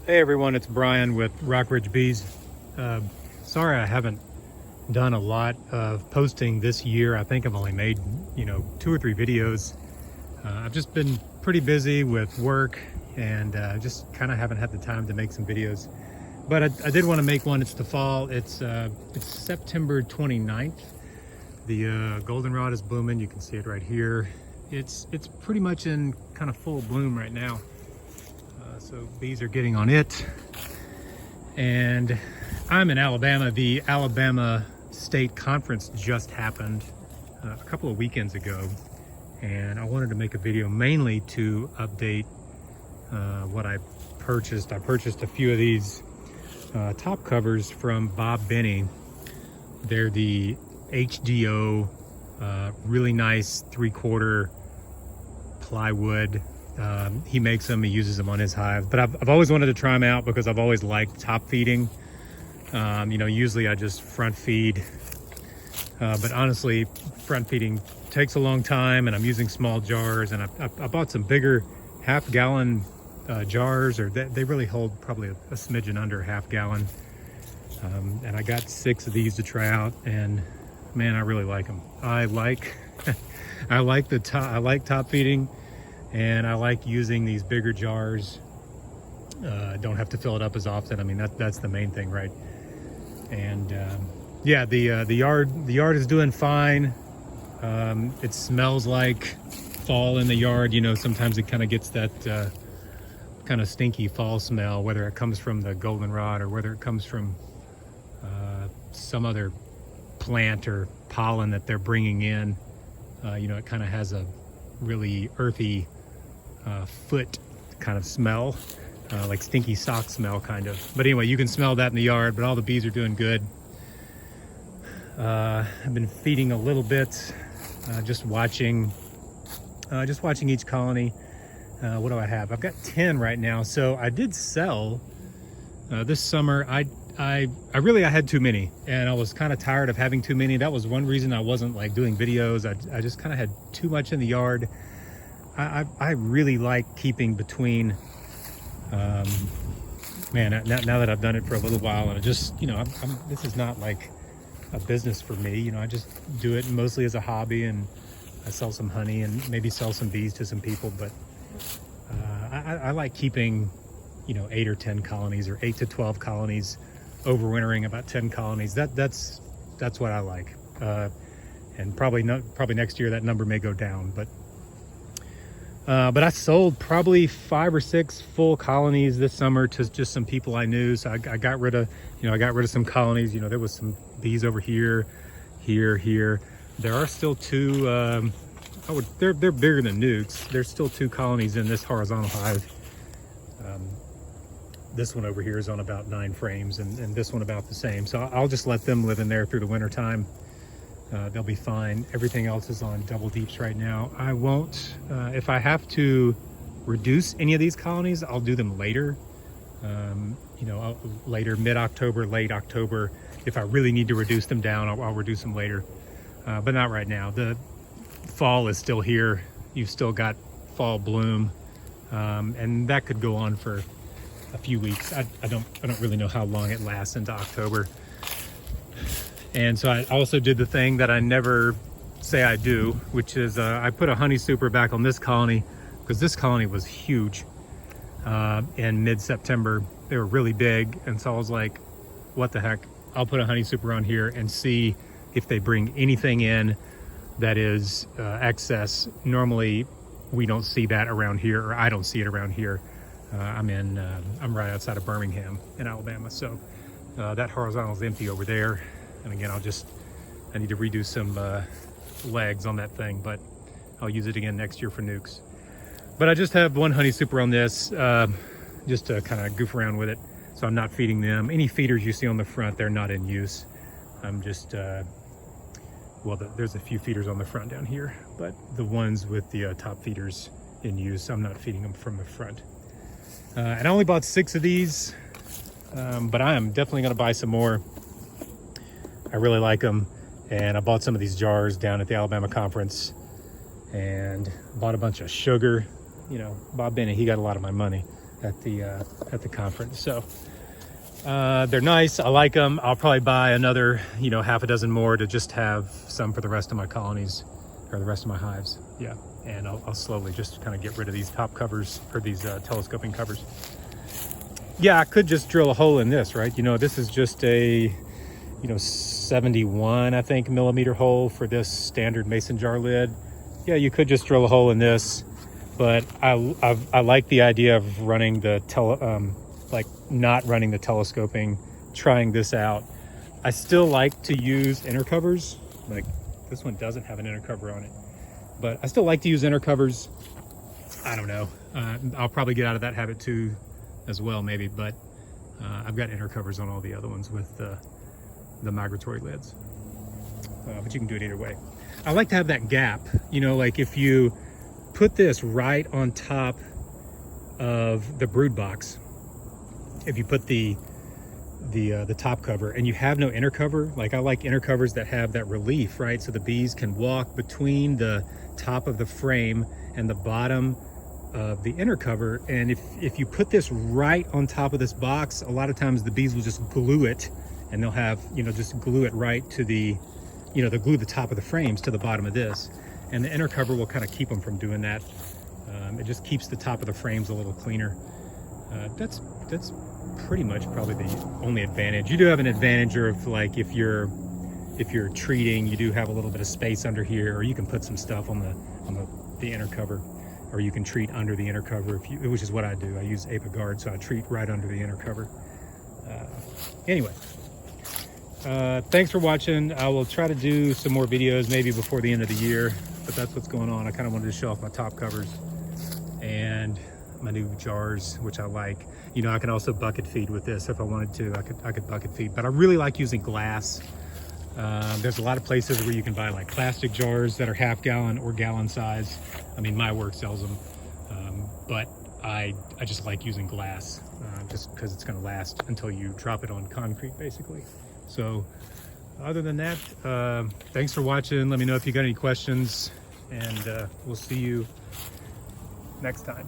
Hey everyone, it's Brian with Rock Ridge Bees. Sorry I haven't done a lot of posting this year. I think I've only made, 2 or 3 videos. I've just been pretty busy with work and just kind of haven't had the time to make some videos. But I did want to make one. It's the fall. It's September 29th. The goldenrod is blooming. You can see it right here. It's pretty much in kind of full bloom right now. So bees are getting on it. And I'm in Alabama. The Alabama State Conference just happened a couple of weekends ago. And I wanted to make a video mainly to update what I purchased. I purchased a few of these top covers from Bob Benny. They're the HDO, really nice 3/4 plywood. He makes them, he uses them on his hive, but I've always wanted to try them out because I've always liked top feeding. Usually I just front feed, but honestly, front feeding takes a long time, and I'm using small jars, and I bought some bigger half-gallon jars, or they really hold probably a smidgen under a half-gallon. And I got 6 of these to try out, and man, I really like them. I like top feeding. And I like using these bigger jars. Don't have to fill it up as often. I mean, that's the main thing, right? And yeah, the yard is doing fine. It smells like fall in the yard. Sometimes it kind of gets that kind of stinky fall smell, whether it comes from the goldenrod or whether it comes from some other plant or pollen that they're bringing in. It kind of has a really earthy foot kind of smell, like stinky sock smell kind of. But anyway, you can smell that in the yard, but all the bees are doing good. I've been feeding a little bit, just watching each colony. What do I have? I've got 10 right now. So I did sell this summer. I had too many, and I was kind of tired of having too many. That was one reason I wasn't like doing videos. I just kind of had too much in the yard. I really like keeping between, man, now that I've done it for a little while, and this is not like a business for me. I just do it mostly as a hobby, and I sell some honey and maybe sell some bees to some people. But I like keeping, 8 or 10 colonies, or 8 to 12 colonies, overwintering about 10 colonies. That's what I like. And probably next year that number may go down, but I sold probably 5 or 6 full colonies this summer to just some people I knew. So I got rid of, some colonies. There was some bees over here. There are still 2, they're bigger than nukes. There's still 2 colonies in this horizontal hive. This one over here is on about 9 frames, and this one about the same. So I'll just let them live in there through the winter time. They'll be fine. Everything else is on double deeps right now. I won't, if I have to reduce any of these colonies, I'll do them later. Later, mid-October, late October. If I really need to reduce them down, I'll reduce them later. But not right now. The fall is still here. You've still got fall bloom. And that could go on for a few weeks. I don't really know how long it lasts into October. And so I also did the thing that I never say I do, which is I put a honey super back on this colony, because this colony was huge in mid-September. They were really big, and so I was like, what the heck? I'll put a honey super on here and see if they bring anything in that is excess. Normally we don't see that around here, or I don't see it around here. I'm right outside of Birmingham in Alabama, so that horizontal is empty over there. And again, I need to redo some legs on that thing, but I'll use it again next year for nukes. But I just have 1 honey super on this, just to kind of goof around with it. So I'm not feeding them. Any feeders you see on the front, they're not in use. I'm just, there's a few feeders on the front down here, but the ones with the top feeders in use, I'm not feeding them from the front. And I only bought 6 of these, but I am definitely going to buy some more. I really like them, and I bought some of these jars down at the Alabama conference, and bought a bunch of sugar. Bob Bennett, he got a lot of my money. at the conference. So they're nice. I like them. I'll probably buy another, you know, half a dozen more to just have some for the rest of my colonies, or the rest of my hives. Yeah, and I'll slowly just kind of get rid of these top covers, or these telescoping covers. Yeah, I could just drill a hole in this, right? You know, this is just a, you know, 71, I think, millimeter hole for this standard mason jar lid. Yeah, you could just drill a hole in this, but I like the idea of running the like not running the telescoping, trying this out. I still like to use inner covers. Like this one doesn't have an inner cover on it, but I still like to use inner covers. I don't know. I'll probably get out of that habit too, as well, maybe. But I've got inner covers on all the other ones with the migratory lids. But you can do it either way. I like to have that gap. You know, like if you put this right on top of the brood box, if you put the top cover and you have no inner cover, like I like inner covers that have that relief, right? So the bees can walk between the top of the frame and the bottom of the inner cover. And if you put this right on top of this box, a lot of times the bees will just glue it, and they'll have, you know, just glue it right to the, you know, they'll glue the top of the frames to the bottom of this. And the inner cover will kind of keep them from doing that. It just keeps the top of the frames a little cleaner. That's pretty much probably the only advantage. You do have an advantage of, like, if you're treating, you do have a little bit of space under here, or you can put some stuff on the inner cover, or you can treat under the inner cover, which is what I do. I use Apic Guard, so I treat right under the inner cover. Anyway, thanks for watching. I will try to do some more videos maybe before the end of the year, but that's what's going on. I kind of wanted to show off my top covers and my new jars, which I like. You know, I can also bucket feed with this if I wanted to. I could bucket feed, but I really like using glass. There's a lot of places where you can buy like plastic jars that are half gallon or gallon size. I mean, my work sells them, but I just like using glass, just because it's going to last until you drop it on concrete, basically. So other than that, thanks for watching. Let me know if you got any questions, and we'll see you next time.